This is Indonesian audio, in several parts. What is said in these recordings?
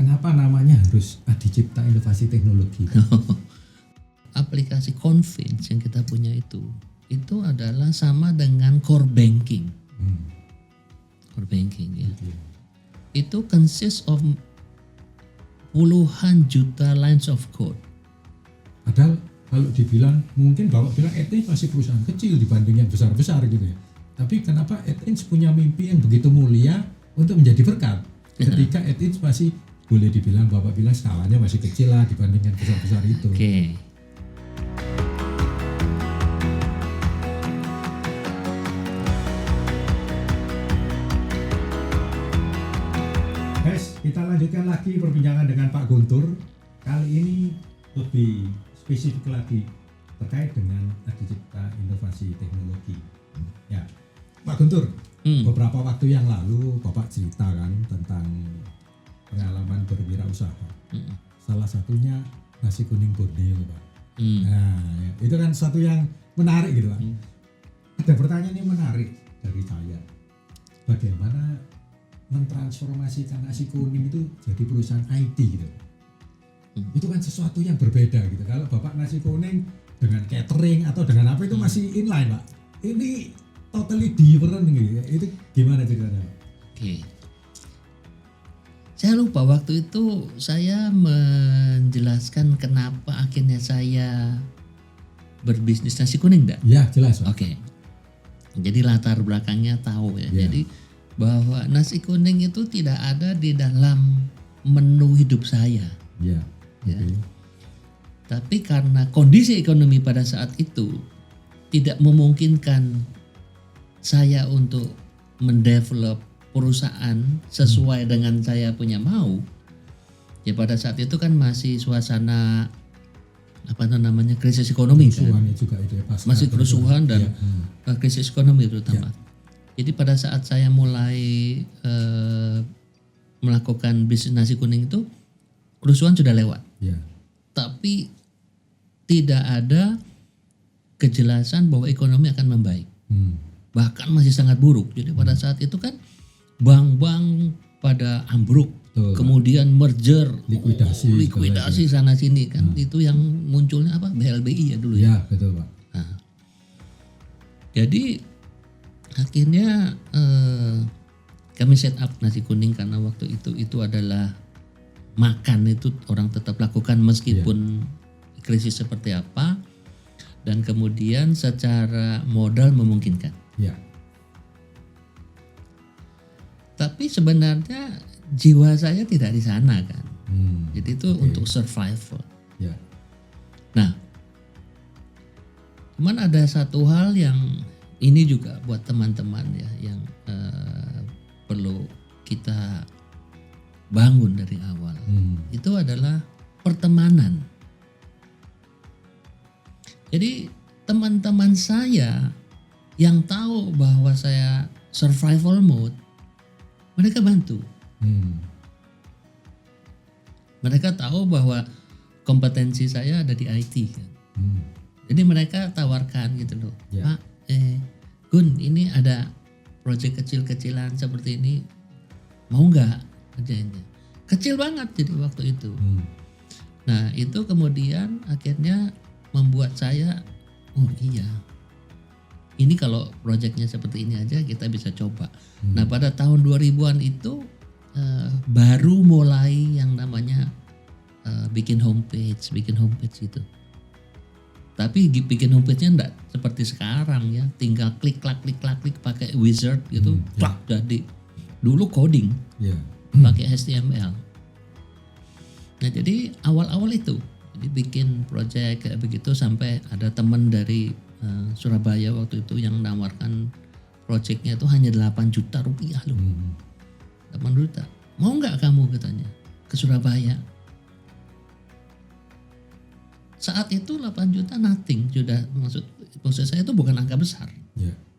kenapa namanya harus Adicipta Inovasi Teknologi? Aplikasi Convince yang kita punya itu adalah sama dengan core banking. Core banking ya. Itu consist of puluhan juta lines of code. Padahal kalau dibilang, mungkin Bapak bilang Etins masih perusahaan kecil dibanding yang besar-besar gitu ya. Tapi kenapa Etins punya mimpi yang begitu mulia untuk menjadi berkat? Ketika Etins masih boleh dibilang, Bapak bilang skalanya masih kecil lah dibanding yang besar-besar itu. Oke. Guys, kita lanjutkan lagi perbincangan dengan Pak Guntur. Kali ini lebih spesifik lagi terkait dengan Adicipta Inovasi Teknologi. Ya, Pak Guntur, beberapa waktu yang lalu Bapak cerita kan tentang pengalaman berwirausaha. Salah satunya nasi kuning Borneo, Pak. Nah, ya, itu kan satu yang menarik gitu, Pak. Ada pertanyaan yang menarik dari saya. Bagaimana mentransformasikan nasi kuning itu jadi perusahaan IT gitu. Itu kan sesuatu yang berbeda gitu. Kalau Bapak nasi kuning dengan catering atau dengan apa itu masih inline, Pak. Ini totally different gitu. Itu gimana ceritanya, Pak? Oke. Saya lupa waktu itu saya menjelaskan kenapa akhirnya saya berbisnis nasi kuning enggak? Ya, jelas, Pak. Oke. Jadi latar belakangnya tahu ya. Ya. Jadi bahwa nasi kuning itu tidak ada di dalam menu hidup saya. Ya. Ya. Oke. Tapi karena kondisi ekonomi pada saat itu tidak memungkinkan saya untuk mendevelop perusahaan sesuai dengan saya punya mau. Ya pada saat itu kan masih suasana apa namanya krisis ekonomi kan. Kerusuhannya juga itu ya, pasca Masih kerusuhan dan ya. krisis ekonomi terutama. Jadi pada saat saya mulai melakukan bisnis nasi kuning itu kerusuhan sudah lewat. Ya. Tapi tidak ada kejelasan bahwa ekonomi akan membaik. Bahkan masih sangat buruk. Jadi pada saat itu kan bank-bank pada ambruk. Betul. Kemudian merger, likuidasi sana sini kan. Itu yang munculnya apa? BLBI ya dulu ya. Ya, betul, Pak. Nah, jadi akhirnya kami set up nasi kuning karena waktu itu adalah makan itu orang tetap lakukan meskipun krisis seperti apa, dan kemudian secara modal memungkinkan. Ya. Tapi sebenarnya jiwa saya tidak di sana kan. Jadi itu untuk survival. Ya. Nah, cuman ada satu hal yang ini juga buat teman-teman ya yang perlu kita bangun dari awal. Itu adalah pertemanan. Jadi teman-teman saya yang tahu bahwa saya survival mode, mereka bantu. Mereka tahu bahwa kompetensi saya ada di IT kan. Jadi mereka tawarkan gitu loh, Pak, Gun, ini ada proyek kecil-kecilan seperti ini, mau nggak kerjainnya? Kecil banget jadi waktu itu. Nah itu kemudian akhirnya membuat saya, oh iya, ini kalau proyeknya seperti ini aja kita bisa coba. Nah pada tahun 2000-an itu baru mulai yang namanya bikin homepage gitu. Tapi bikin homepage-nya enggak seperti sekarang ya, tinggal klik pakai wizard gitu, klak jadi. Dulu coding, pakai HTML. Nah jadi awal-awal itu, jadi bikin project kayak begitu sampai ada teman dari Surabaya waktu itu yang menawarkan projectnya itu hanya 8 juta rupiah loh. 8 juta. Mau nggak kamu katanya ke Surabaya? Saat itu 8 juta nothing, sudah maksud saya itu bukan angka besar,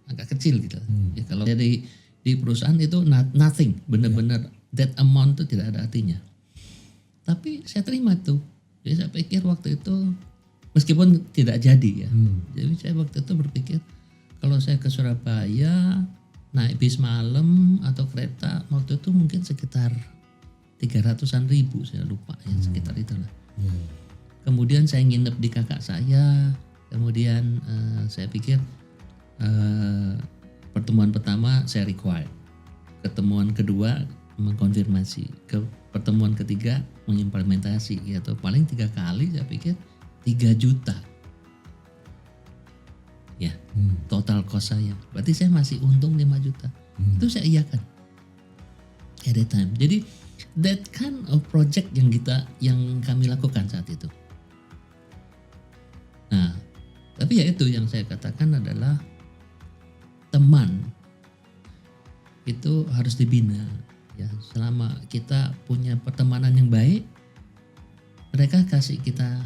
angka kecil gitu. Ya, kalau dari di perusahaan itu nothing, benar-benar that amount itu tidak ada artinya. Tapi saya terima tuh, jadi saya pikir waktu itu meskipun tidak jadi ya, jadi saya waktu itu berpikir kalau saya ke Surabaya naik bis malam atau kereta waktu itu mungkin sekitar 3 300-an ribu, saya lupa ya, sekitar itulah. Ya. Kemudian saya nginep di kakak saya. Kemudian saya pikir pertemuan pertama saya required. Pertemuan kedua mengkonfirmasi. Pertemuan ketiga mengimplementasi. Atau paling 3 kali saya pikir 3 juta. Ya, total cost saya. Berarti saya masih untung 5 juta. Itu saya iyakan. At that time. Jadi that kind of project yang kami lakukan saat itu. Nah, tapi ya itu yang saya katakan adalah teman itu harus dibina. Ya, selama kita punya pertemanan yang baik, mereka kasih kita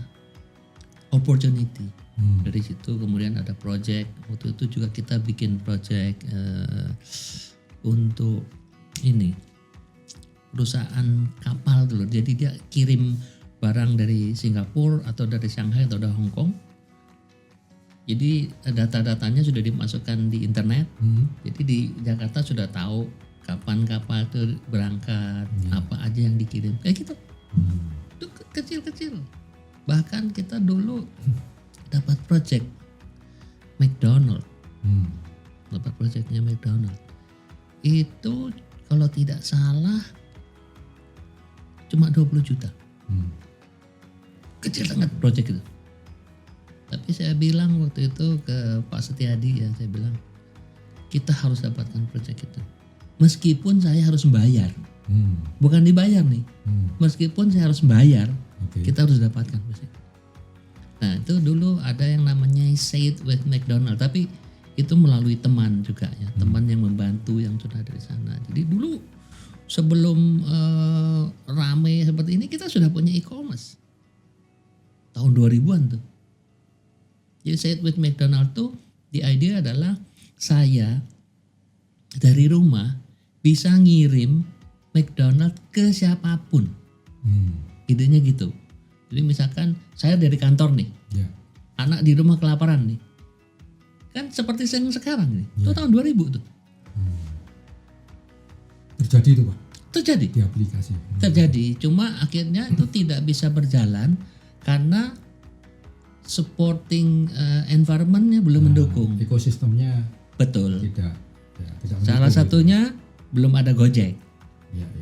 opportunity. Dari situ kemudian ada project. Waktu itu juga kita bikin project untuk ini perusahaan kapal dulu. Jadi dia kirim barang dari Singapura atau dari Shanghai atau dari Hong Kong. Jadi data-datanya sudah dimasukkan di internet. Jadi di Jakarta sudah tahu kapan kapal itu berangkat, apa aja yang dikirim. Kayak gitu. Itu kecil-kecil. Bahkan kita dulu dapat project McDonald. Dapat projectnya McDonald. Itu kalau tidak salah cuma 20 juta. Kecil banget project itu. Tapi saya bilang waktu itu ke Pak Setiadi, ya saya bilang kita harus dapatkan project itu. Meskipun saya harus membayar. Bukan dibayar nih. Meskipun saya harus membayar, kita harus dapatkan project. Nah itu dulu ada yang namanya Say It with McDonald, tapi itu melalui teman juga ya, teman yang membantu yang sudah dari sana. Jadi dulu sebelum rame seperti ini kita sudah punya e-commerce tahun 2000-an tuh. Jadi Say It with McDonald tuh the idea adalah saya dari rumah bisa ngirim McDonald ke siapapun. Idenya gitu. Jadi misalkan saya dari kantor nih, anak di rumah kelaparan nih, kan seperti yang sekarang nih, itu tahun 2000 tuh. Terjadi itu Pak? Terjadi. Di aplikasi? Terjadi, cuma akhirnya itu tidak bisa berjalan karena supporting environment-nya belum mendukung. Ekosistemnya betul. Tidak Salah satunya belum ada Gojek,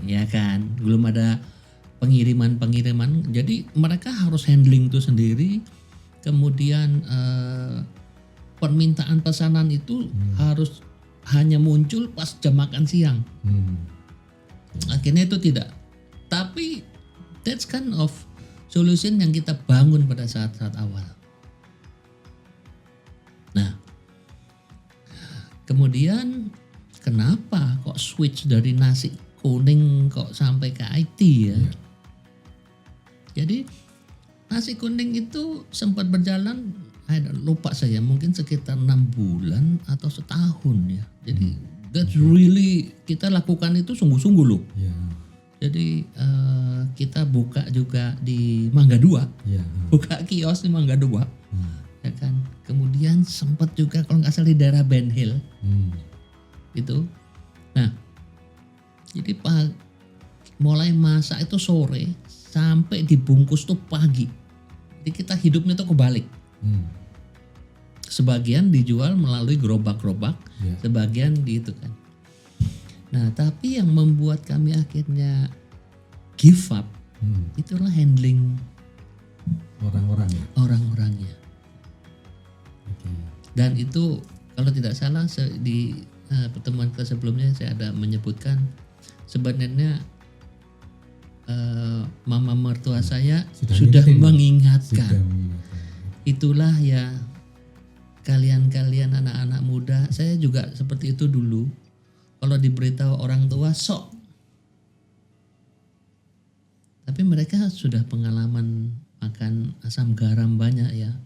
ya kan, belum ada pengiriman. Jadi mereka harus handling itu sendiri. Kemudian permintaan pesanan itu harus hanya muncul pas jam makan siang. Akhirnya itu tidak. Tapi that's kind of solution yang kita bangun pada saat-saat awal. Nah, kemudian kenapa kok switch dari nasi kuning kok sampai ke IT ya? Jadi nasi kuning itu sempat berjalan, lupa saya, mungkin sekitar 6 bulan atau setahun ya. Jadi that's really kita lakukan itu sungguh-sungguh loh. Jadi kita buka juga di Mangga 2, buka kios di Mangga 2, ya kan. Kemudian sempat juga kalau nggak salah di daerah Ben Hill, itu. Nah, jadi mulai masak itu sore sampai dibungkus tuh pagi. Jadi kita hidupnya tuh kebalik. Sebagian dijual melalui gerobak-gerobak, sebagian di itu kan. Nah, tapi yang membuat kami akhirnya give up, itulah handling orang-orangnya. Dan itu kalau tidak salah di pertemuan sebelumnya saya ada menyebutkan sebenarnya mama mertua saya sudah mengingatkan. Itulah ya kalian anak-anak muda, saya juga seperti itu dulu. Kalau diberitahu orang tua sok. Tapi mereka sudah pengalaman makan asam garam banyak ya.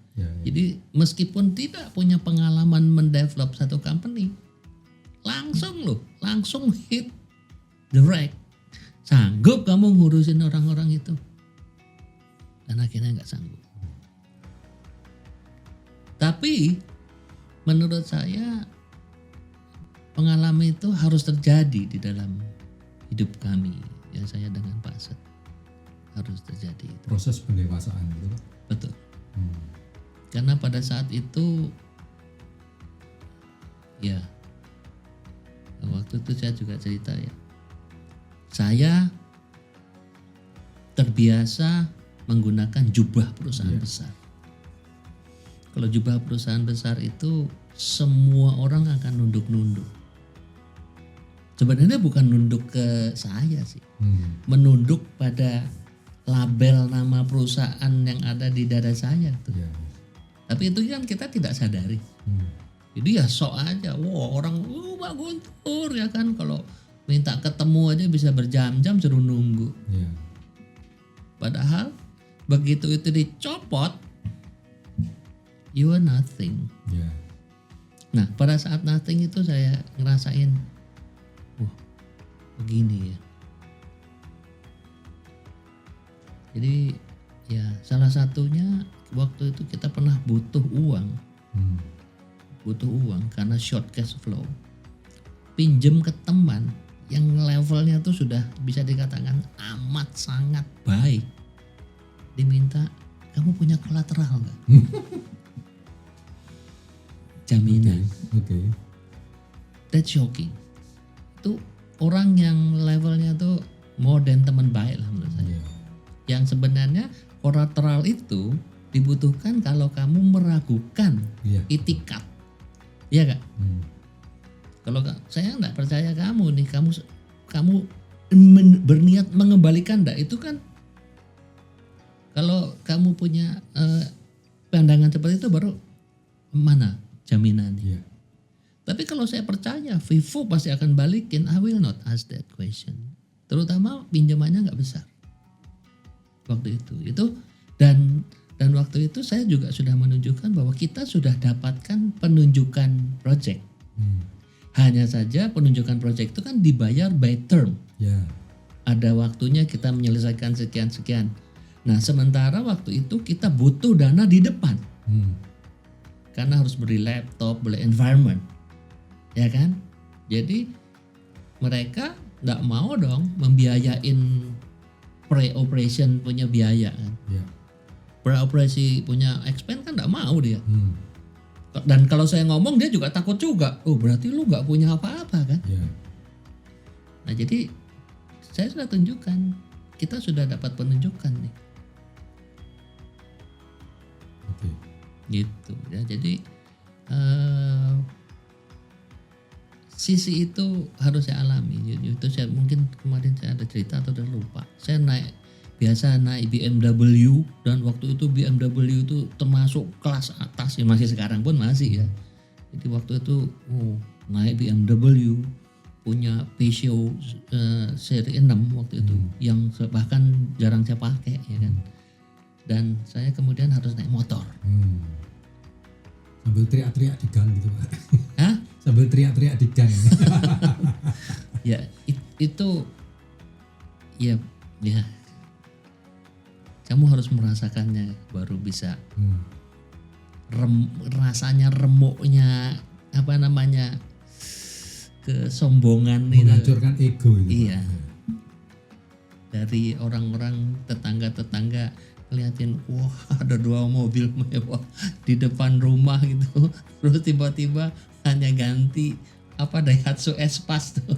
Jadi meskipun tidak punya pengalaman mendevelop satu company, langsung hit the rack. Sanggup kamu ngurusin orang-orang itu? Dan akhirnya nggak sanggup. Tapi menurut saya pengalaman itu harus terjadi di dalam hidup kami. ya saya dengan Pak Set harus terjadi itu. Proses pendewasaan gitu Pak. Betul. Karena pada saat itu ya waktu itu saya juga cerita ya, saya terbiasa menggunakan jubah perusahaan besar. Kalau jubah perusahaan besar itu semua orang akan nunduk-nunduk. Sebenarnya bukan nunduk ke saya sih, menunduk pada label nama perusahaan yang ada di dada saya tuh. Tapi itu kan kita tidak sadari. Jadi ya sok aja, orang Pak Guntur ya kan, kalau minta ketemu aja bisa berjam-jam suruh nunggu. Padahal begitu itu dicopot, you are nothing. Nah pada saat nothing itu saya ngerasain, begini ya. Jadi ya salah satunya waktu itu kita pernah butuh uang. Butuh uang karena short cash flow. Pinjem ke teman yang levelnya tuh sudah bisa dikatakan amat sangat baik. Diminta, kamu punya kolateral nggak? Jaminan. Okay. That's shocking. Itu orang yang levelnya tuh more than teman baik lah menurut saya. Yang sebenarnya kolateral itu dibutuhkan kalau kamu meragukan itikat, iya Kak? Kalau saya nggak percaya kamu nih, kamu berniat mengembalikan enggak, itu kan kalau kamu punya pandangan seperti itu baru mana jaminannya. Tapi kalau saya percaya Vivo pasti akan balikin, I will not ask that question. Terutama pinjamannya nggak besar waktu itu dan waktu itu saya juga sudah menunjukkan bahwa kita sudah dapatkan penunjukan project. Hanya saja penunjukan project itu kan dibayar by term. Ada waktunya kita menyelesaikan sekian. Nah sementara waktu itu kita butuh dana di depan. Karena harus beli laptop, beli environment. Ya kan? Jadi mereka nggak mau dong membiayain pre-operation punya biaya kan. Pre-operasi punya expense kan nggak mau dia. Dan kalau saya ngomong dia juga takut juga. Oh berarti lu nggak punya apa-apa kan? Nah jadi saya sudah tunjukkan, kita sudah dapat penunjukan nih. Gitu ya. Jadi sisi itu harus saya alami. Itu saya mungkin kemarin saya ada cerita atau udah lupa. Saya biasa naik BMW dan waktu itu BMW itu termasuk kelas atas ya, masih sekarang pun masih ya. Jadi waktu itu naik BMW punya Peugeot seri 6 waktu itu yang bahkan jarang saya pakai ya kan. Dan saya kemudian harus naik motor. Sambil teriak-teriak di gang gitu Pak. Hah? Sambil teriak-teriak di gang. Ya itu ya kamu harus merasakannya baru bisa rasanya remuknya apa namanya kesombongan menghancurkan ego itu. Iya. Dari orang-orang tetangga ngeliatin, wah ada 2 mobil mewah di depan rumah gitu. Terus tiba-tiba hanya ganti Daihatsu S-Pass tuh.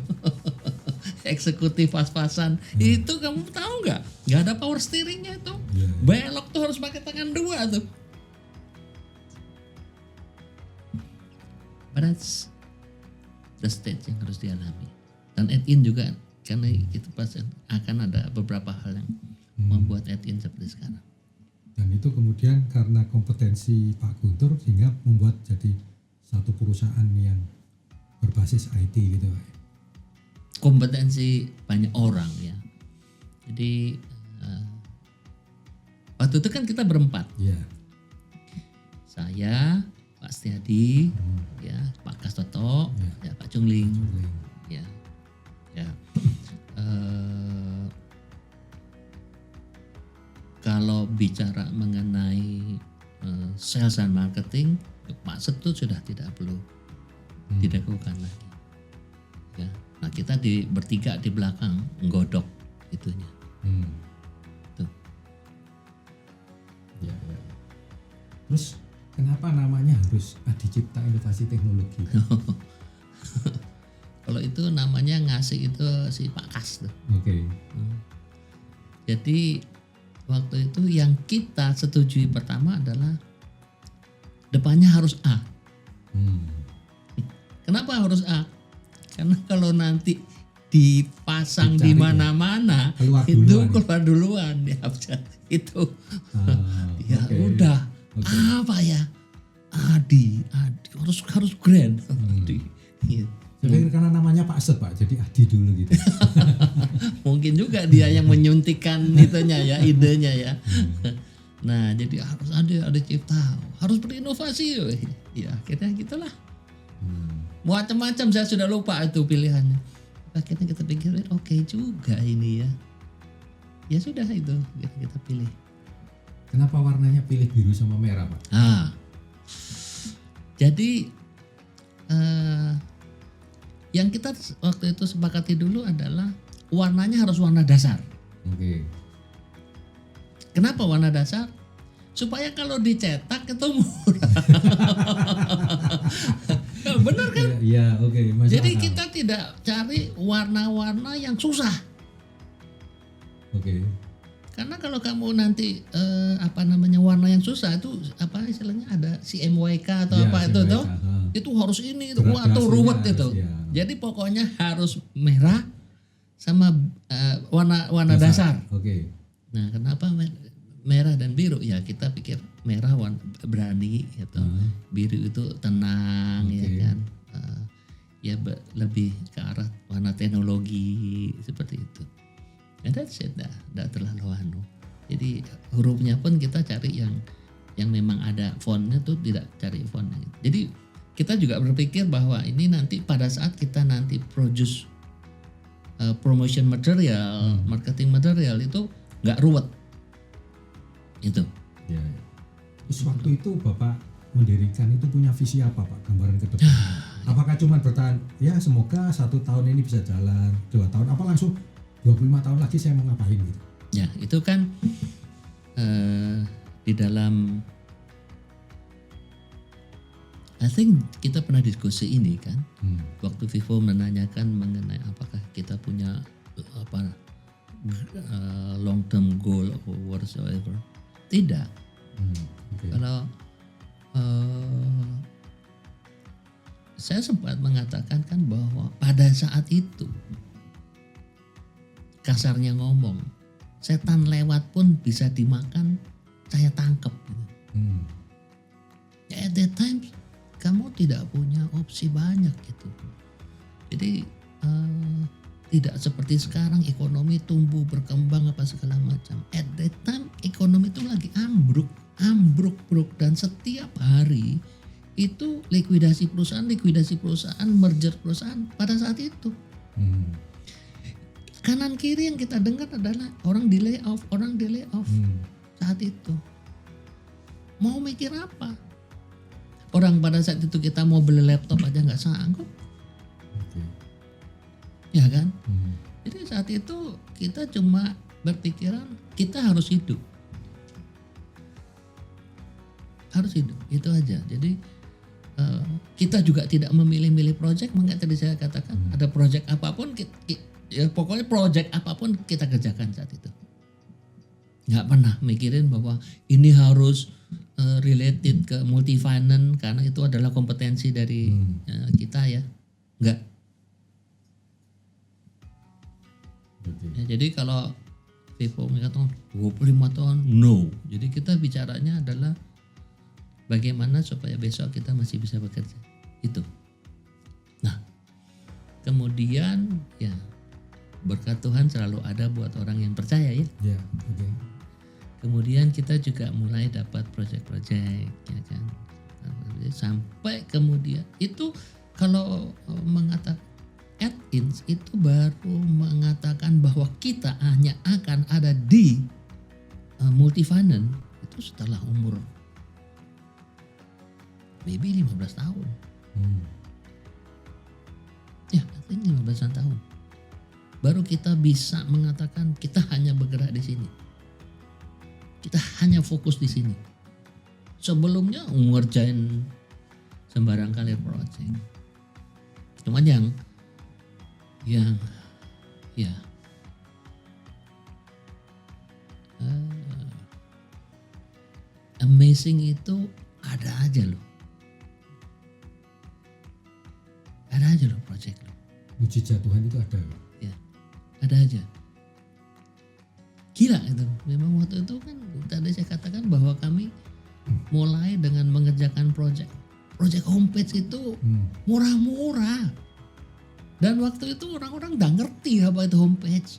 Eksekutif pas-pasan. Itu kamu tahu nggak? Nggak ada power steeringnya tuh. Belok tuh harus pakai tangan 2 tuh. But that's the stage yang harus dialami. Dan add-in juga karena itu pasti akan ada beberapa hal yang membuat add-in seperti sekarang. Dan itu kemudian karena kompetensi Pak Guntur sehingga membuat jadi satu perusahaan yang berbasis IT gitu Pak. Kompetensi banyak orang ya. Jadi waktu itu kan kita berempat. Saya, Pak Setiadi, ya Pak Kastoto, ya Pak Chungling. Ya. Kalau bicara mengenai sales dan marketing, Pak Set sudah tidak perlu dilakukan lagi. Ya. Nah kita bertiga di belakang nggodok itunya. Hmm. Tuh. Ya. Terus kenapa namanya harus Adicipta Inovasi Teknologi? Kalau itu namanya ngasih itu si Pak Kas tuh. Oke. Jadi waktu itu yang kita setujui pertama adalah depannya harus A. Kenapa harus A? Karena kalau nanti dipasang di mana-mana itu keluar duluan ya. Itu ya okay. Udah apa ya? Adi harus grand. Adi. Gitu. Jadi karena namanya Pak Set Pak, jadi Adi dulu gitu. Mungkin juga dia yang menyuntikkan itunya ya, idenya ya. Nah jadi harus ada cipta, harus berinovasi. Ya akhirnya gitulah. Macam-macam saya sudah lupa itu pilihannya. Akhirnya kita pikirin oke juga ini ya. Ya sudah itu kita pilih. Kenapa warnanya pilih biru sama merah Pak? Jadi yang kita waktu itu sepakati dulu adalah warnanya harus warna dasar. Oke. Kenapa warna dasar? Supaya kalau dicetak itu murah. Benar kan? Iya, oke. Jadi kita tidak cari warna-warna yang susah. Oke. Karena kalau kamu nanti warna yang susah itu apa istilahnya ada CMYK atau apa itu tuh. Itu harus ini itu atau ruwet itu. Ya. Jadi pokoknya harus merah sama warna dasar. Oke. Nah, kenapa merah dan biru? Ya kita pikir merah warna berani gitu. Biru itu tenang ya kan. Lebih ke arah warna teknologi seperti itu. Ya that's it, dah terlalu anu. Jadi hurufnya pun kita cari yang memang ada fontnya tuh, tidak cari fontnya. Jadi kita juga berpikir bahwa ini nanti pada saat kita nanti produce promotion material, marketing material itu nggak ruwet. Itu. Ya. Terus waktu itu Bapak mendirikan itu punya visi apa Pak? Gambaran ke depan. Apakah cuma bertahan? Ya semoga 1 tahun ini bisa jalan, 2 tahun. Apa langsung 25 tahun lagi saya mau ngapain gitu? Ya itu kan di dalam I think kita pernah diskusi ini kan, waktu Vivo menanyakan mengenai apakah kita punya long term goal or whatsoever. Tidak. Okay. Kalau saya sempat mengatakan kan bahwa pada saat itu kasarnya ngomong, setan lewat pun bisa dimakan, saya tangkep. At that time kamu tidak punya opsi banyak gitu. Jadi tidak seperti sekarang ekonomi tumbuh berkembang apa segala macam. At that time ekonomi itu lagi ambruk dan setiap hari itu likuidasi perusahaan, merger perusahaan pada saat itu. Kanan kiri yang kita dengar adalah orang di layoff saat itu. Mau mikir apa? Orang pada saat itu kita mau beli laptop aja nggak sanggup, ya kan? Jadi saat itu kita cuma berpikiran kita harus hidup, itu aja. Jadi kita juga tidak memilih-milih project, makanya tadi saya katakan ada project apapun, pokoknya project apapun kita kerjakan saat itu. Nggak pernah mikirin bahwa ini harus related ke multi finance karena itu adalah kompetensi dari kita ya. Enggak. Ya, jadi kalau Vivo mengatakan 25 tahun, no. Jadi kita bicaranya adalah bagaimana supaya besok kita masih bisa bekerja. Itu. Nah, kemudian ya berkat Tuhan selalu ada buat orang yang percaya ya. Ya, oke. Kemudian kita juga mulai dapat proyek-proyek ya kan. Sampai kemudian itu kalau mengatakan AdIns itu baru mengatakan bahwa kita hanya akan ada di multifinance itu setelah umur maybe 15 tahun. Ya, I think 15 tahun. baru kita bisa mengatakan kita hanya bergerak di sini. Kita hanya fokus di sini. Sebelumnya ngerjain sembarang kali project. Cuman yang ya amazing itu ada aja loh. Ada aja loh project loh. Mujizat Tuhan itu ada. Ya, ada aja. Gila itu. Memang waktu itu kan tadi saya katakan bahwa kami mulai dengan mengerjakan project homepage itu murah-murah. Dan waktu itu orang-orang nggak ngerti apa itu homepage.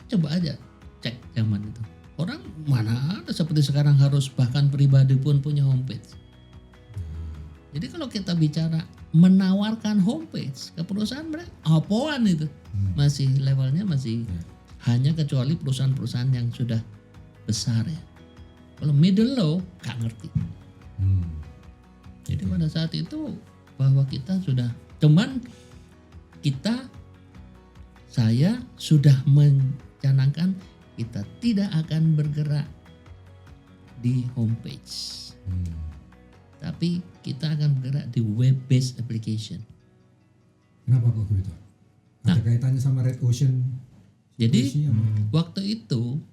Coba aja cek zaman itu. Orang mana ada seperti sekarang harus bahkan pribadi pun punya homepage. Jadi kalau kita bicara menawarkan homepage ke perusahaan mereka, apaan itu? Masih levelnya masih hanya kecuali perusahaan-perusahaan yang sudah besar ya. Kalau middle low gak ngerti. Jadi pada saat itu bahwa kita sudah saya sudah mencanangkan kita tidak akan bergerak di homepage. Tapi kita akan bergerak di web based application. Kenapa kok begitu? Ada kaitannya sama Red Ocean? Jadi waktu itu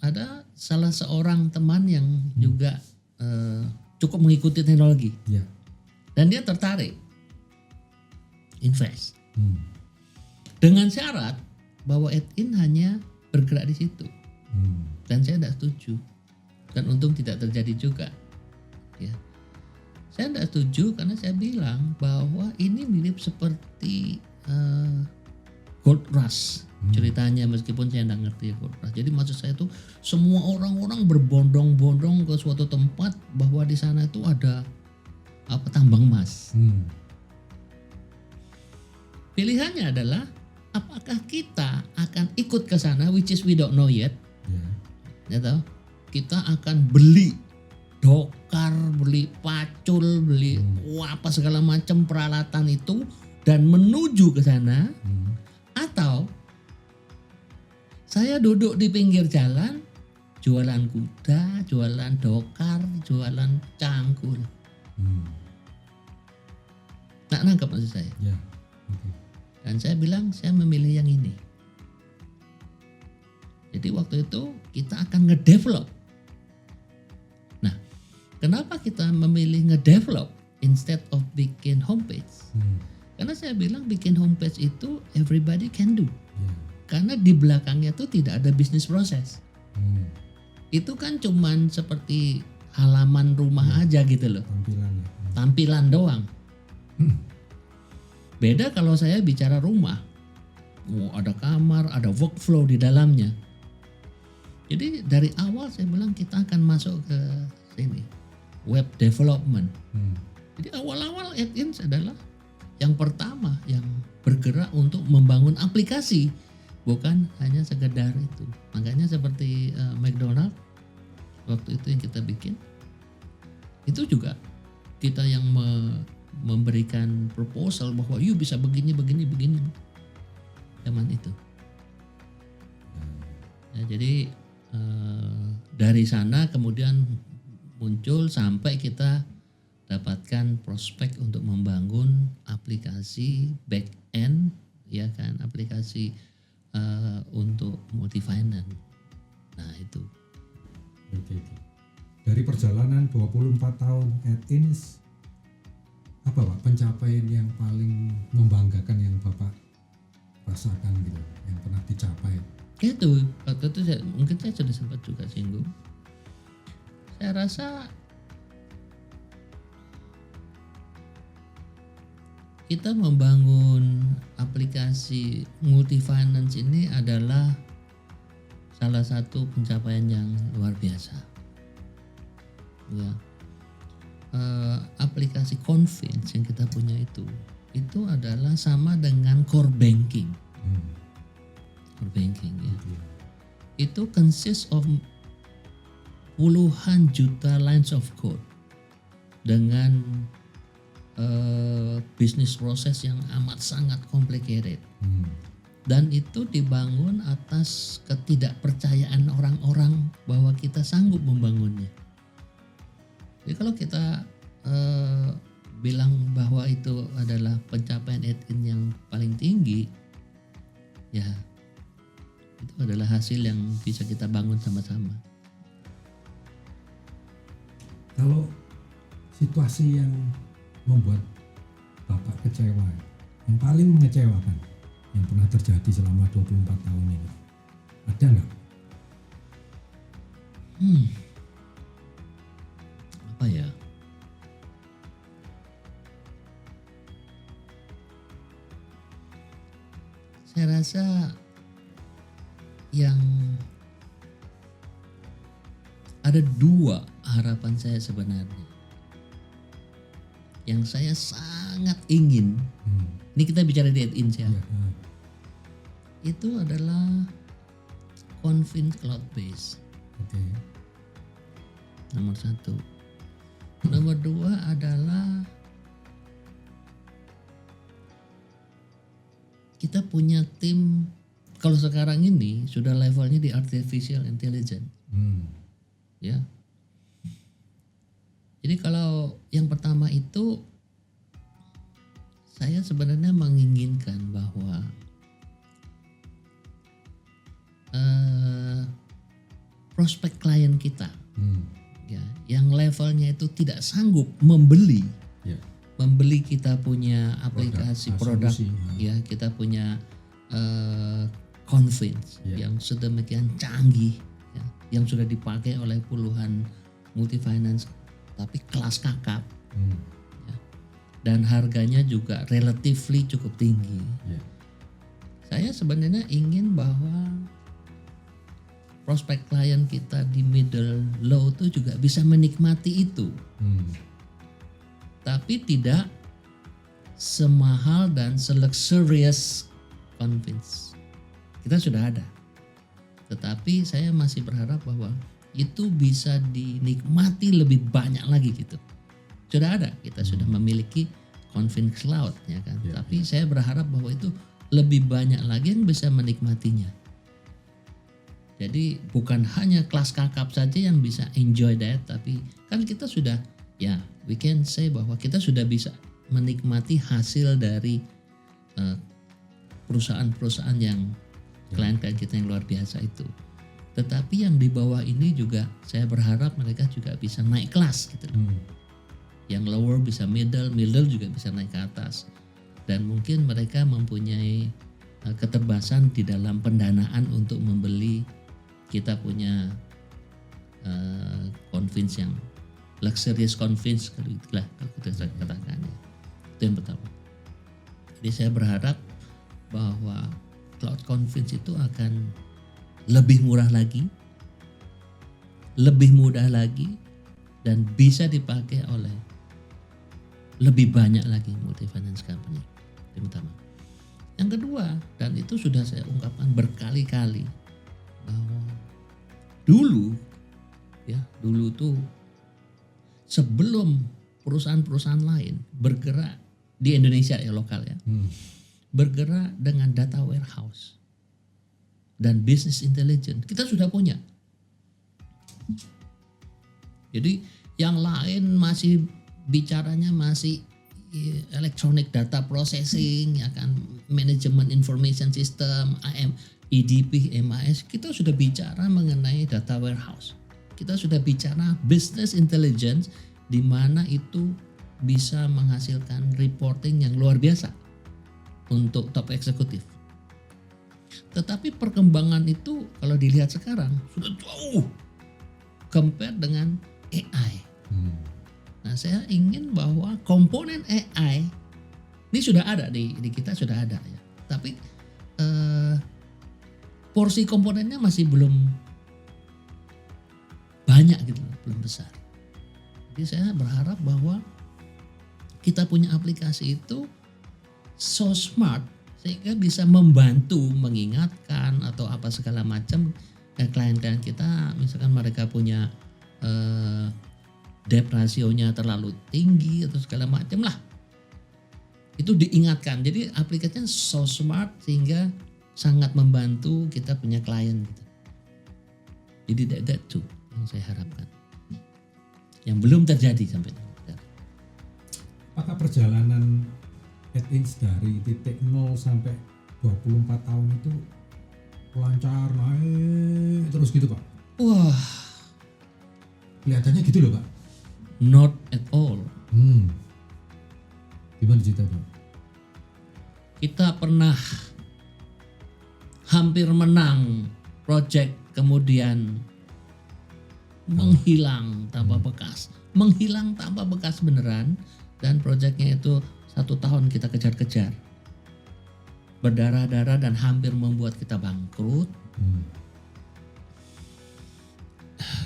ada salah seorang teman yang juga cukup mengikuti teknologi. Dan dia tertarik invest. Dengan syarat bahwa Edin hanya bergerak di situ. Dan saya tidak setuju. Dan untung tidak terjadi juga. Ya. Saya tidak setuju karena saya bilang bahwa ini mirip seperti Gold Rush ceritanya, meskipun saya tidak ngerti Gold Rush. Jadi maksud saya itu semua orang-orang berbondong-bondong ke suatu tempat bahwa di sana itu ada tambang emas. Pilihannya adalah apakah kita akan ikut ke sana, which is we don't know yet. Ya tahu? Kita akan beli dokar, beli pacul, beli apa segala macam peralatan itu dan menuju ke sana, atau saya duduk di pinggir jalan jualan kuda, jualan dokar, jualan cangkul. Nak nangkap maksud saya? Dan saya bilang saya memilih yang ini. Jadi waktu itu kita akan ngedevelop. Nah, kenapa kita memilih ngedevelop instead of bikin homepage? Karena saya bilang bikin homepage itu everybody can do. Karena di belakangnya tuh tidak ada bisnis proses. Itu kan cuman seperti halaman rumah aja gitu loh. Tampilan doang. Beda kalau saya bicara rumah. Ada kamar, ada workflow di dalamnya. Jadi dari awal saya bilang kita akan masuk ke sini. Web development. Jadi awal-awal AdIns adalah yang pertama yang bergerak untuk membangun aplikasi. Bukan hanya sekedar itu. Makanya seperti McDonald waktu itu yang kita bikin. Itu juga kita yang memberikan proposal bahwa you bisa begini zaman itu. Ya, jadi dari sana kemudian muncul sampai kita dapatkan prospek untuk membangun aplikasi back end, ya kan, aplikasi untuk multi finance. Nah itu. Oke. Dari perjalanan 24 tahun AdIns, apa Pak pencapaian yang paling membanggakan yang Bapak rasakan gitu, yang pernah dicapai? Itu waktu itu mungkin saya sudah sempat juga singgung. Saya rasa kita membangun aplikasi multi finance ini adalah salah satu pencapaian yang luar biasa. Ya. Aplikasi Convince yang kita punya itu adalah sama dengan core banking. Core banking ya. Itu consist of puluhan juta lines of code dengan bisnis proses yang amat sangat complicated. Dan itu dibangun atas ketidakpercayaan orang-orang bahwa kita sanggup membangunnya. Jadi kalau kita bilang bahwa itu adalah pencapaian etin yang paling tinggi, ya itu adalah hasil yang bisa kita bangun sama-sama. Kalau situasi yang membuat Bapak kecewa, yang paling mengecewakan yang pernah terjadi selama 24 tahun ini, ada nggak? Apa ya? Saya rasa yang ada dua harapan saya sebenarnya. Yang saya sangat ingin, ini kita bicara di Indonesia, itu adalah Convince Cloud Base. Nomor satu. Nomor dua adalah kita punya tim, kalau sekarang ini sudah levelnya di artificial intelligence. Ya. Jadi kalau yang pertama itu saya sebenarnya menginginkan bahwa prospek klien kita ya, yang levelnya itu tidak sanggup membeli kita punya aplikasi produk ya, kita punya Convince yang sedemikian canggih ya, yang sudah dipakai oleh puluhan multi finance tapi kelas kakap ya, dan harganya juga relatively cukup tinggi. Saya sebenarnya ingin bahwa prospek klien kita di middle low itu juga bisa menikmati itu. Tapi tidak semahal dan se-luxurious Convince. Kita sudah ada. Tetapi saya masih berharap bahwa itu bisa dinikmati lebih banyak lagi gitu. Sudah ada, kita sudah memiliki Convince Cloud ya kan. Tapi saya berharap bahwa itu lebih banyak lagi yang bisa menikmatinya. Jadi bukan hanya kelas kakap saja yang bisa enjoy that, tapi kan kita sudah ya, we can say bahwa kita sudah bisa menikmati hasil dari perusahaan-perusahaan yang klien-klien kita yang luar biasa itu. Tetapi yang di bawah ini juga saya berharap mereka juga bisa naik kelas gitu. Yang lower bisa middle juga bisa naik ke atas. Dan mungkin mereka mempunyai keterbatasan di dalam pendanaan untuk membeli kita punya Convince yang luxurious Convince kalau kita katakan ya. Itu yang pertama. Jadi saya berharap bahwa Cloud Convince itu akan lebih murah lagi, lebih mudah lagi, dan bisa dipakai oleh lebih banyak lagi multi finance company. Yang pertama. Yang kedua, dan itu sudah saya ungkapkan berkali-kali, bahwa dulu tuh sebelum perusahaan-perusahaan lain bergerak di Indonesia ya, lokal ya, bergerak dengan data warehouse dan business intelligence, kita sudah punya. Jadi yang lain masih bicaranya masih electronic data processing ya kan, management information system, EDP, MIS. Kita sudah bicara mengenai data warehouse. Kita sudah bicara business intelligence di mana itu bisa menghasilkan reporting yang luar biasa untuk top eksekutif. Tetapi perkembangan itu kalau dilihat sekarang sudah jauh compare dengan AI. Nah, saya ingin bahwa komponen AI ini sudah ada di kita, sudah ada ya. Tapi porsi komponennya masih belum banyak gitu, belum besar. Jadi saya berharap bahwa kita punya aplikasi itu so smart sehingga bisa membantu mengingatkan atau apa segala macam ke klien-klien kita. Misalkan mereka punya debt rasionya terlalu tinggi atau segala macam lah, itu diingatkan. Jadi aplikasinya so smart sehingga sangat membantu kita punya klien gitu. Jadi that tuh yang saya harapkan. Yang belum terjadi sampai sekarang. Apakah perjalanan AdInch dari titik 0 sampai 24 tahun itu lancar naik terus gitu Pak? Wah, Kelihatannya gitu loh Pak. not at all. Gimana ceritanya? Kita pernah hampir menang project kemudian menghilang tanpa bekas. Menghilang tanpa bekas beneran, dan projectnya itu 1 tahun kita kejar-kejar. Berdarah-darah dan hampir membuat kita bangkrut.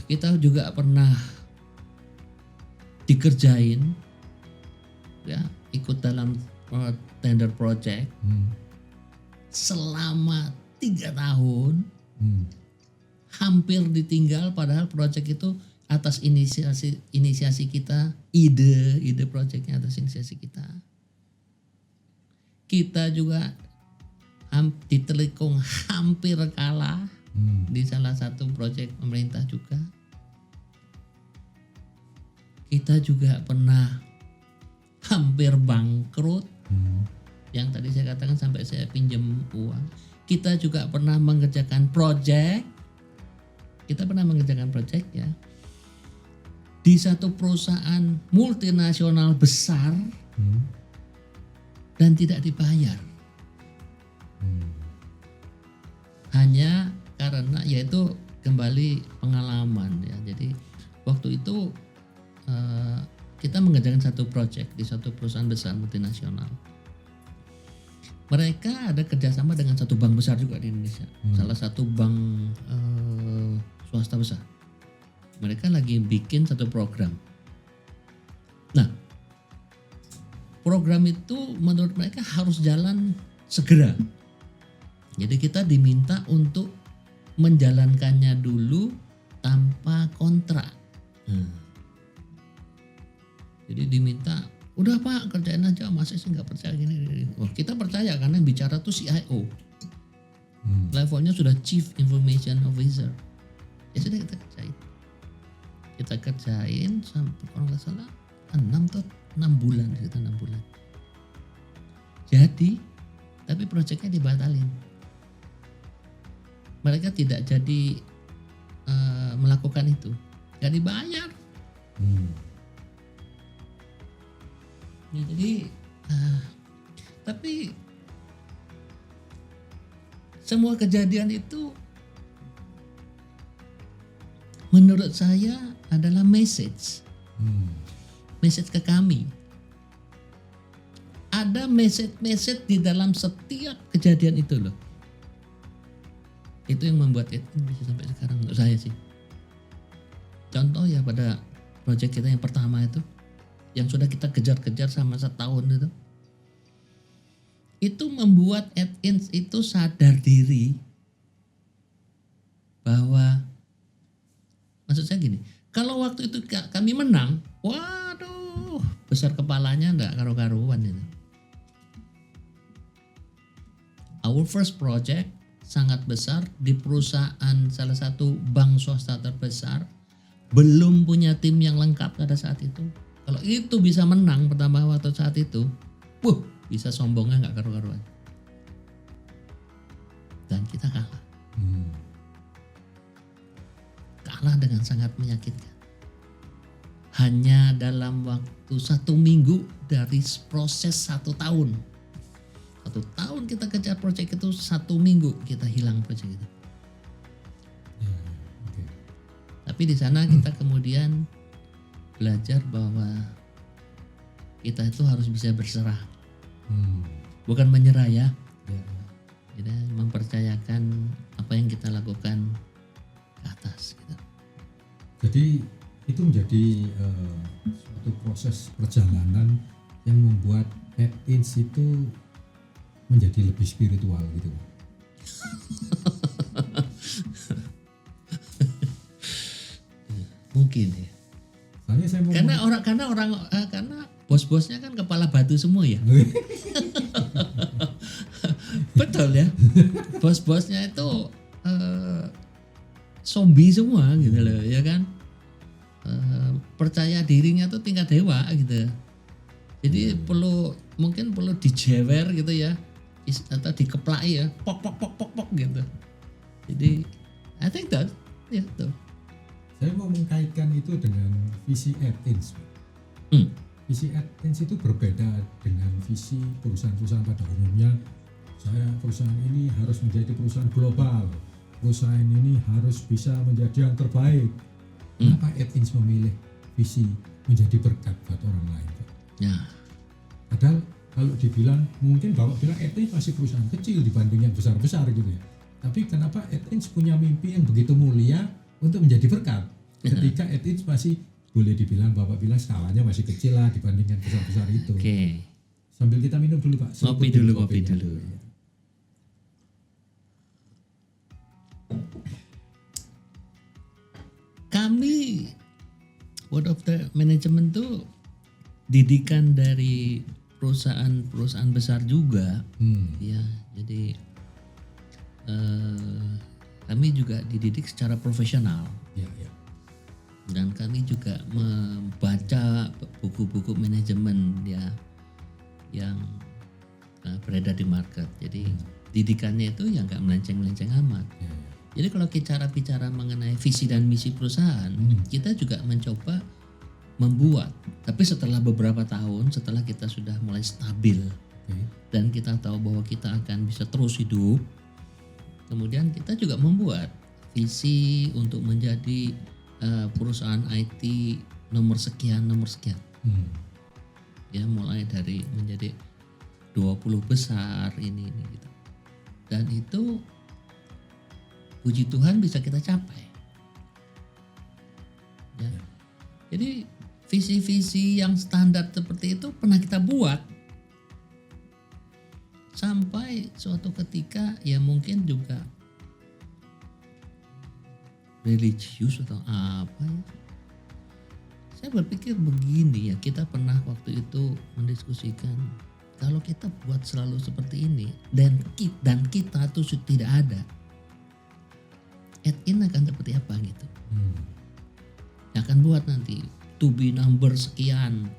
Kita juga pernah dikerjain, ya, ikut dalam tender project selama 3 tahun, hampir ditinggal padahal project itu atas inisiasi kita, ide projectnya atas inisiasi kita. Kita juga ditelikung hampir kalah di salah satu project pemerintah juga. Kita juga pernah hampir bangkrut, yang tadi saya katakan sampai saya pinjam uang. Kita juga pernah mengerjakan project, ya, di satu perusahaan multinasional besar dan tidak dibayar. Hanya karena yaitu kembali pengalaman ya. Jadi waktu itu kita mengerjakan satu project di satu perusahaan besar multinasional. Mereka ada kerjasama dengan satu bank besar juga di Indonesia, salah satu bank swasta besar. Mereka lagi bikin satu program. Nah, program itu menurut mereka harus jalan segera. Jadi kita diminta untuk menjalankannya dulu tanpa kontrak. Jadi diminta, udah Pak kerjain aja, masa sih nggak percaya gini. Wah, kita percaya karena yang bicara tuh CIO. Levelnya sudah Chief Information Officer. Ya sudah kita kerjain. Kita kerjain sampai kalau nggak salah 6 bulan, sekitar 6 bulan. Jadi, tapi proyeknya dibatalin. Mereka tidak jadi melakukan itu, nggak dibayar. Ya, jadi, tapi semua kejadian itu menurut saya adalah message ke kami. Ada message di dalam setiap kejadian itu loh. Itu yang membuat itu bisa sampai sekarang menurut saya sih. Contoh ya pada proyek kita yang pertama itu, yang sudah kita kejar-kejar sama setahun itu membuat AdInch itu sadar diri bahwa, maksud saya gini, kalau waktu itu kami menang, waduh, besar kepalanya enggak karu-karuan itu. Our first project sangat besar di perusahaan salah satu bank swasta terbesar, belum punya tim yang lengkap pada saat itu. Kalau itu bisa menang pertama waktu saat itu, bisa sombongnya nggak karu-karuan. Dan kita kalah. Kalah dengan sangat menyakitkan. Hanya dalam waktu 1 minggu dari proses 1 tahun. 1 tahun kita kejar proyek itu, 1 minggu kita hilang proyek itu. Tapi di sana kita kemudian belajar bahwa kita itu harus bisa berserah, bukan menyerah ya. Kita mempercayakan apa yang kita lakukan ke atas. Gitu. Jadi itu menjadi suatu proses perjalanan yang membuat AdInch itu menjadi lebih spiritual gitu. Mungkin ya. Soalnya saya mau karena bos-bosnya kan kepala batu semua ya. Betul ya. Bos-bosnya itu zombie semua gitu loh, ya kan. Percaya dirinya tuh tingkat dewa gitu. Jadi mungkin perlu dijewer gitu ya. Atau dikeplai ya. Pok gitu. Jadi I think that itu. Saya mau mengkaitkan itu dengan visi Athens. Visi Athens itu berbeda dengan visi perusahaan-perusahaan pada umumnya. Perusahaan ini harus menjadi perusahaan global. Perusahaan ini harus bisa menjadi yang terbaik. Kenapa Athens memilih visi menjadi berkat buat orang lain? Ya. Padahal kalau dibilang, mungkin Bapak bilang Athens masih perusahaan kecil dibanding yang besar-besar gitu ya. Tapi kenapa Athens punya mimpi yang begitu mulia untuk menjadi berkat? Ketika Athens masih boleh dibilang, Bapak bilang skalanya masih kecil lah dibandingkan besar-besar itu. Oke. Sambil kita minum dulu Pak. Kopi dulu. Kami Board of the Management tuh didikan dari perusahaan besar juga, ya. Jadi kami juga dididik secara profesional. Ya. Dan kami juga membaca buku-buku manajemen ya yang beredar di market. Jadi didikannya itu yang nggak melenceng-melenceng amat. Ya. Jadi kalau kita bicara mengenai visi dan misi perusahaan, kita juga mencoba membuat. Tapi setelah beberapa tahun, setelah kita sudah mulai stabil dan kita tahu bahwa kita akan bisa terus hidup, kemudian kita juga membuat visi untuk menjadi perusahaan IT nomor sekian. Ya, mulai dari menjadi 20 besar ini gitu. Dan itu puji Tuhan bisa kita capai. Ya. Jadi visi-visi yang standar seperti itu pernah kita buat sampai suatu ketika ya mungkin juga religius atau apa ya. Saya berpikir begini ya, kita pernah waktu itu mendiskusikan kalau kita buat selalu seperti ini dan kita tuh tidak ada, add-in akan seperti apa gitu. Akan buat nanti to be number sekian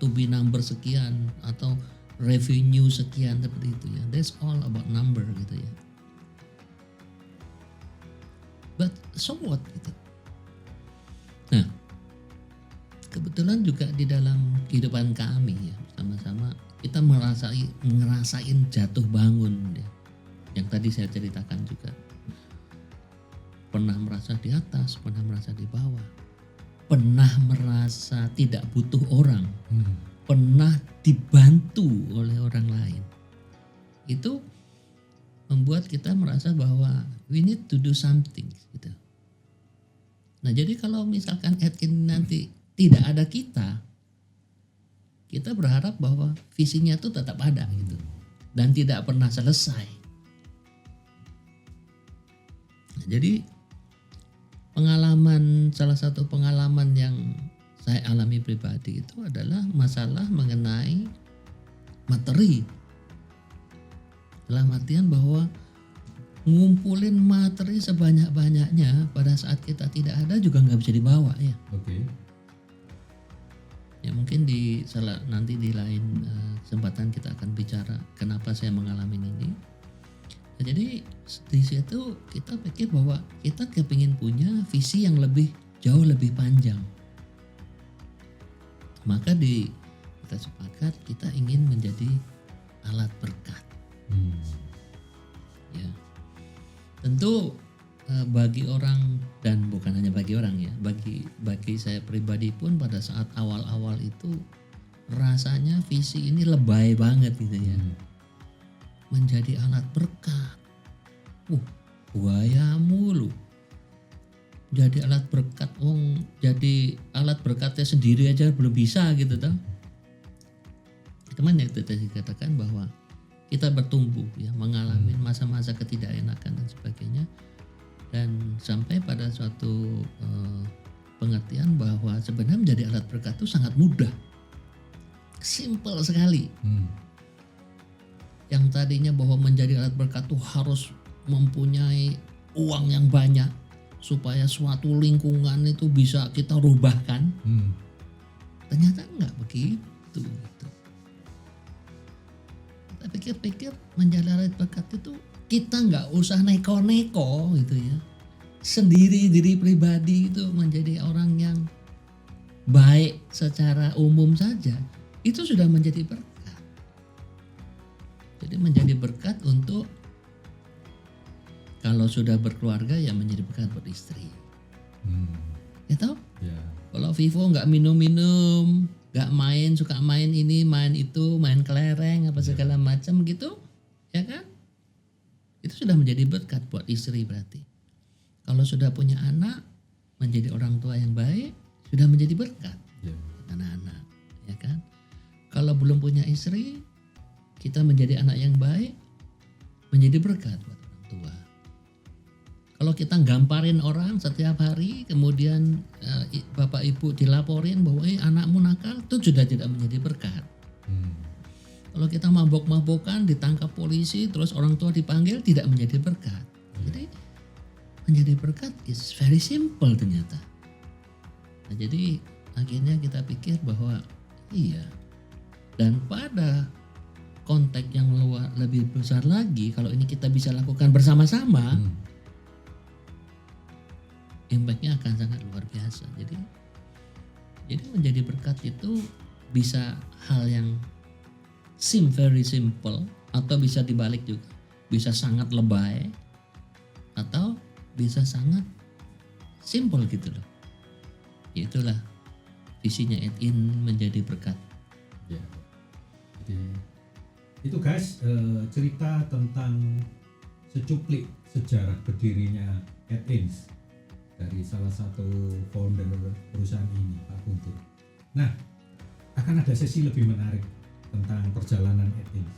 atau revenue sekian seperti itu ya. That's all about number gitu ya. But so what gitu. Nah, kebetulan juga di dalam kehidupan kami ya sama-sama kita ngerasain jatuh bangun ya. Yang tadi saya ceritakan juga. Pernah merasa di atas, pernah merasa di bawah. Pernah merasa tidak butuh orang. Pernah dibantu oleh orang lain. Itu membuat kita merasa bahwa we need to do something gitu. Nah, jadi kalau misalkan add-in nanti tidak ada kita berharap bahwa visinya itu tetap ada gitu dan tidak pernah selesai. Nah, jadi salah satu pengalaman yang saya alami pribadi itu adalah masalah mengenai materi. Dalam artian bahwa ngumpulin materi sebanyak-banyaknya pada saat kita tidak ada juga nggak bisa dibawa ya. Oke. Ya mungkin nanti di lain kesempatan kita akan bicara kenapa saya mengalami ini. Nah, jadi di situ kita pikir bahwa kita kepingin punya visi yang jauh lebih panjang. Maka kita sepakat kita ingin menjadi alat berkat. Ya, tentu bagi orang dan bukan hanya bagi orang ya, bagi saya pribadi pun pada saat awal-awal itu rasanya visi ini lebay banget gitu ya. Menjadi alat berkat, buaya mulu. Jadi alat berkat, jadi alat berkatnya sendiri aja belum bisa gitu toh. Teman yang tadi katakan bahwa kita bertumbuh ya, mengalami masa-masa ketidakenakan dan sebagainya, dan sampai pada suatu pengertian bahwa sebenarnya menjadi alat berkat itu sangat mudah, simple sekali. Yang tadinya bahwa menjadi alat berkat itu harus mempunyai uang yang banyak supaya suatu lingkungan itu bisa kita rubahkan, ternyata enggak begitu gitu. Kita pikir-pikir menjadi alat berkat itu kita nggak usah neko-neko gitu ya. Sendiri diri pribadi itu menjadi orang yang baik secara umum saja itu sudah menjadi berkat. Jadi menjadi berkat untuk kalau sudah berkeluarga ya menjadi berkat buat istri. Gitu? Yeah. Kalau Vivo nggak minum-minum, nggak main, suka main ini, main itu, main kelereng apa segala macam gitu, ya kan? Itu sudah menjadi berkat buat istri berarti. Kalau sudah punya anak, menjadi orang tua yang baik, sudah menjadi berkat buat anak-anak, ya kan? Kalau belum punya istri, kita menjadi anak yang baik, menjadi berkat buat orang tua. Kalau kita gamparin orang setiap hari, kemudian bapak ibu dilaporin bahwa anakmu nakal, itu sudah tidak menjadi berkat. Kalau kita mabok-mabokan, ditangkap polisi, terus orang tua dipanggil, tidak menjadi berkat. Jadi menjadi berkat is very simple ternyata. Nah, jadi akhirnya kita pikir bahwa iya. Dan pada konteks yang lebih besar lagi, kalau ini kita bisa lakukan bersama-sama, impact-nya akan sangat luar biasa. Jadi menjadi berkat itu bisa hal yang very simple, atau bisa dibalik juga, bisa sangat lebay, atau bisa sangat simple gitu loh. Itulah visinya Edin menjadi berkat. Ya. Jadi itu guys, cerita tentang secuplik sejarah berdirinya Edins dari salah satu founder perusahaan ini, Pak Guntur. Nah, akan ada sesi lebih menarik tentang perjalanan Edins.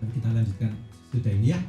Tapi kita lanjutkan sudah ini ya.